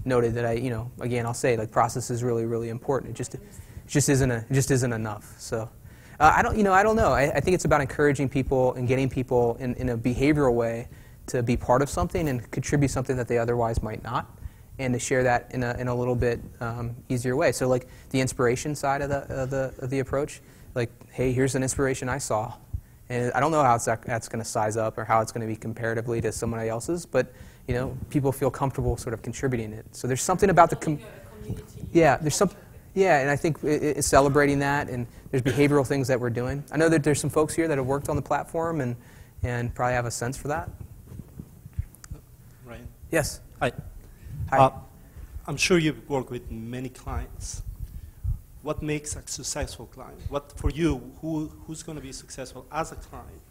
noted that again, I'll say like process is really, really important. It just isn't enough. So I don't know. I think it's about encouraging people and getting people in a behavioral way to be part of something and contribute something that they otherwise might not, and to share that in a little bit easier way. So like the inspiration side of the approach, like, hey, here's an inspiration I saw, and I don't know how that's going to size up or how it's going to be comparatively to somebody else's, but people feel comfortable sort of contributing it. So there's something about and I think it's celebrating that, and there's behavioral things that we're doing. I know that there's some folks here that have worked on the platform and probably have a sense for that. Ryan? Yes. Hi. Hi. I'm sure you've worked with many clients. What makes a successful client? What, for you, who's going to be successful as a client?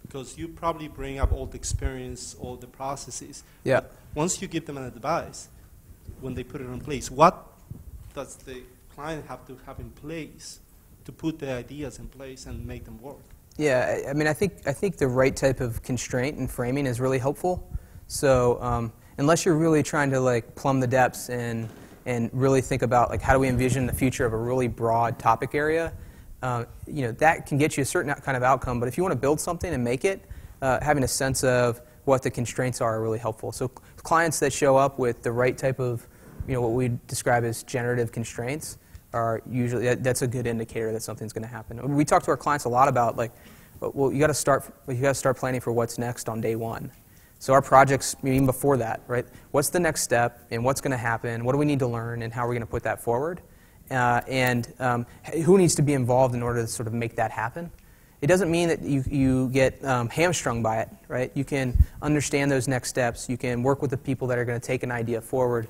Because you probably bring up all the experience, all the processes. Yeah. But once you give them an advice, when they put it in place, what does the client have to have in place to put the ideas in place and make them work? Yeah, I mean, I think the right type of constraint and framing is really helpful. So unless you're really trying to like plumb the depths and really think about like how do we envision the future of a really broad topic area, that can get you a certain kind of outcome. But if you want to build something and make it, having a sense of what the constraints are really helpful. So clients that show up with the right type of what we describe as generative constraints are usually, that's a good indicator that something's going to happen. We talk to our clients a lot about like, well, you got to start planning for what's next on day one. So our projects, even before that, right? What's the next step, and what's going to happen? What do we need to learn, and how are we going to put that forward? And who needs to be involved in order to sort of make that happen? It doesn't mean that you get hamstrung by it, right? You can understand those next steps. You can work with the people that are going to take an idea forward